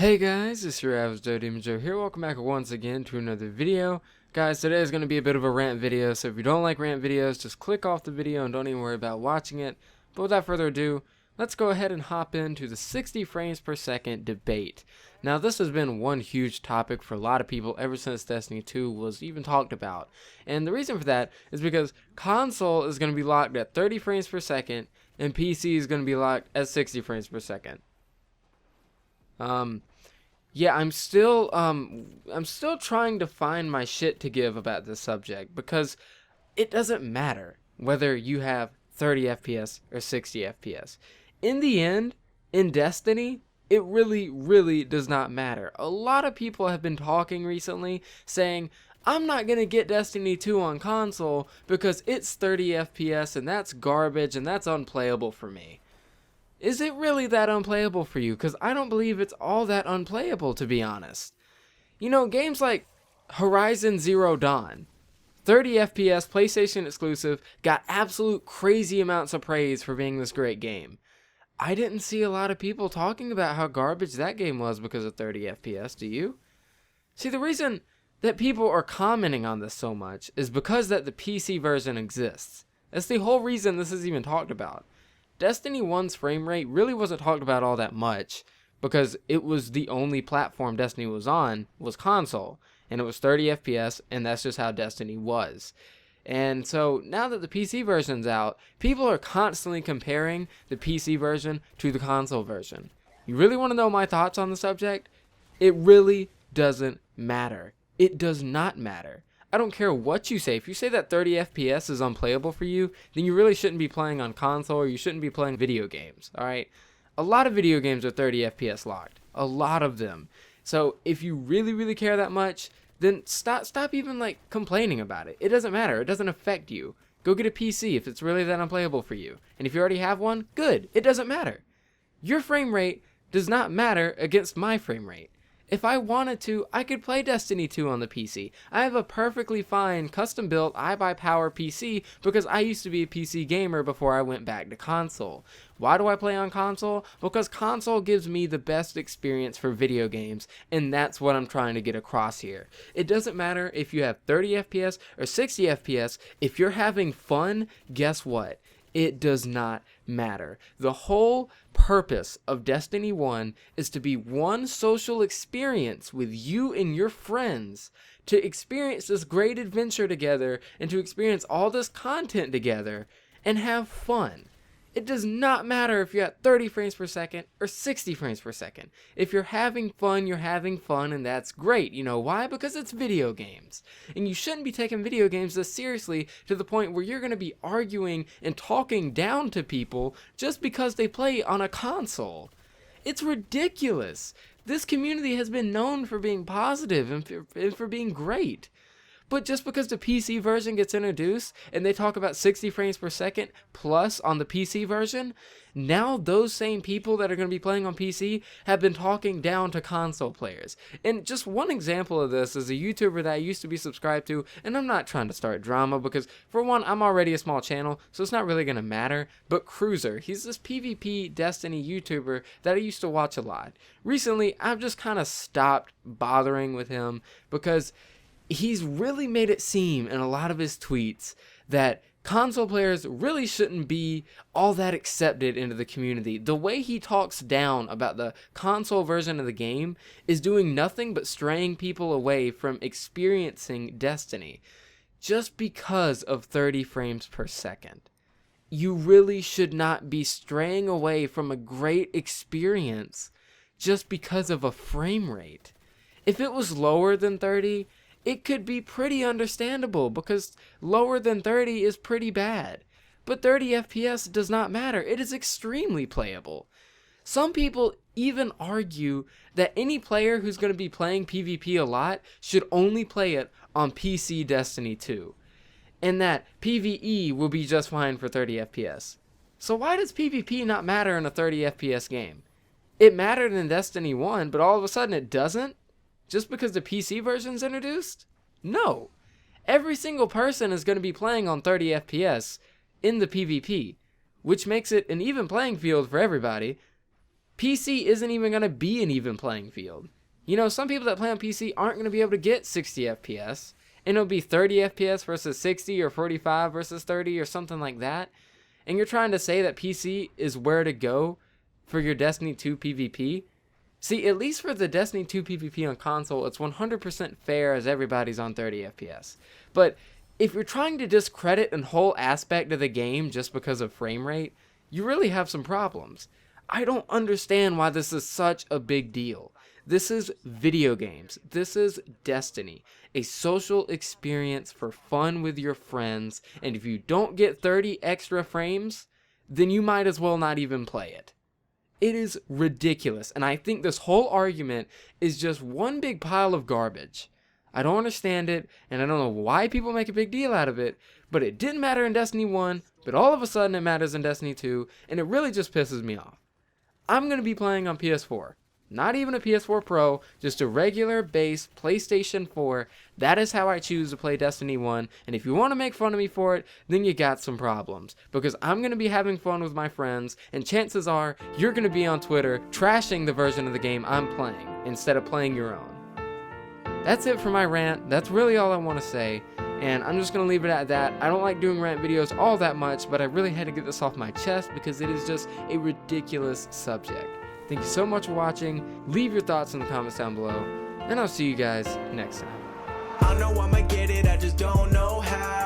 Hey guys, it's your average Joe Demon Joe here. Welcome back once again to another video. Guys, today is going to be a bit of a rant video, so if you don't like rant videos, just click off the video and don't even worry about watching it. But without further ado, let's go ahead and hop into the 60 frames per second debate. Now, this has been one huge topic for a lot of people ever since Destiny 2 was even talked about. And the reason for that is because console is going to be locked at 30 frames per second and PC is going to be locked at 60 frames per second. Yeah, I'm still trying to find my shit to give about this subject because it doesn't matter whether you have 30 FPS or 60 FPS. In the end, in Destiny, it really does not matter. A lot of people have been talking recently saying, I'm not going to get Destiny 2 on console because it's 30 FPS and that's garbage and that's unplayable for me. Is it really that unplayable for you? Because I don't believe it's all that unplayable, to be honest. You know, games like Horizon Zero Dawn, 30 FPS, PlayStation exclusive, got absolute crazy amounts of praise for being this great game. I didn't see a lot of people talking about how garbage that game was because of 30 FPS, do you? See, the reason that people are commenting on this so much is because that the PC version exists. That's the whole reason this is even talked about. Destiny 1's frame rate really wasn't talked about all that much because it was the only platform Destiny was on was console, and it was 30 FPS, and that's just how Destiny was. And so now that the PC version's out, people are constantly comparing the PC version to the console version. You really want to know my thoughts on the subject? It really doesn't matter. It does not matter. I don't care what you say. If you say that 30 FPS is unplayable for you, then you really shouldn't be playing on console or you shouldn't be playing video games, alright? A lot of video games are 30 FPS locked. A lot of them. So if you really care that much, then stop even complaining about it. It doesn't matter. It doesn't affect you. Go get a PC if it's really that unplayable for you. And if you already have one, good. It doesn't matter. Your frame rate does not matter against my frame rate. If I wanted to, I could play Destiny 2 on the PC. I have a perfectly fine custom-built iBuyPower PC because I used to be a PC gamer before I went back to console. Why do I play on console? Because console gives me the best experience for video games, and that's what I'm trying to get across here. It doesn't matter if you have 30 FPS or 60 FPS. If you're having fun, guess what? It does not matter. The whole purpose of Destiny 1 is to be one social experience with you and your friends, to experience this great adventure together and to experience all this content together and have fun. It does not matter if you're at 30 frames per second or 60 frames per second. If you're having fun, you're having fun, and that's great. You know why? Because it's video games. And you shouldn't be taking video games this seriously to the point where you're going to be arguing and talking down to people just because they play on a console. It's ridiculous. This community has been known for being positive and for being great. But just because the PC version gets introduced and they talk about 60 frames per second plus on the PC version, now those same people that are going to be playing on PC have been talking down to console players. And just one example of this is a YouTuber that I used to be subscribed to, and I'm not trying to start drama because, for one, I'm already a small channel, so it's not really going to matter, but Cruiser, he's this PvP Destiny YouTuber that I used to watch a lot. Recently, I've just kind of stopped bothering with him because he's really made it seem in a lot of his tweets that console players really shouldn't be all that accepted into the community. The way he talks down about the console version of the game is doing nothing but straying people away from experiencing Destiny just because of 30 frames per second. You really should not be straying away from a great experience just because of a frame rate. If it was lower than 30, it could be pretty understandable because lower than 30 is pretty bad. But 30 FPS does not matter. It is extremely playable. Some people even argue that any player who's going to be playing PvP a lot should only play it on PC Destiny 2. And that PvE will be just fine for 30 FPS. So why does PvP not matter in a 30 FPS game? It mattered in Destiny 1, but all of a sudden it doesn't? Just because the PC version's introduced? No. Every single person is going to be playing on 30 FPS in the PvP, which makes it an even playing field for everybody. PC isn't even going to be an even playing field. You know, some people that play on PC aren't going to be able to get 60 FPS, and it'll be 30 FPS versus 60 or 45 versus 30 or something like that. And you're trying to say that PC is where to go for your Destiny 2 PvP? See, at least for the Destiny 2 PvP on console, it's 100% fair as everybody's on 30 FPS. But if you're trying to discredit a whole aspect of the game just because of frame rate, you really have some problems. I don't understand why this is such a big deal. This is video games. This is Destiny. A social experience for fun with your friends, and if you don't get 30 extra frames, then you might as well not even play it. It is ridiculous, and I think this whole argument is just one big pile of garbage. I don't understand it, and I don't know why people make a big deal out of it, but it didn't matter in Destiny 1, but all of a sudden it matters in Destiny 2, and it really just pisses me off. I'm going to be playing on PS4. Not even a PS4 Pro, just a regular base PlayStation 4. That is how I choose to play Destiny 1, and if you want to make fun of me for it, then you got some problems. Because I'm going to be having fun with my friends, and chances are you're going to be on Twitter trashing the version of the game I'm playing, instead of playing your own. That's it for my rant. That's really all I want to say, and I'm just going to leave it at that. I don't like doing rant videos all that much, but I really had to get this off my chest because it is just a ridiculous subject. Thank you so much for watching. Leave your thoughts in the comments down below, and I'll see you guys next time. I know I'ma get it, I just don't know how.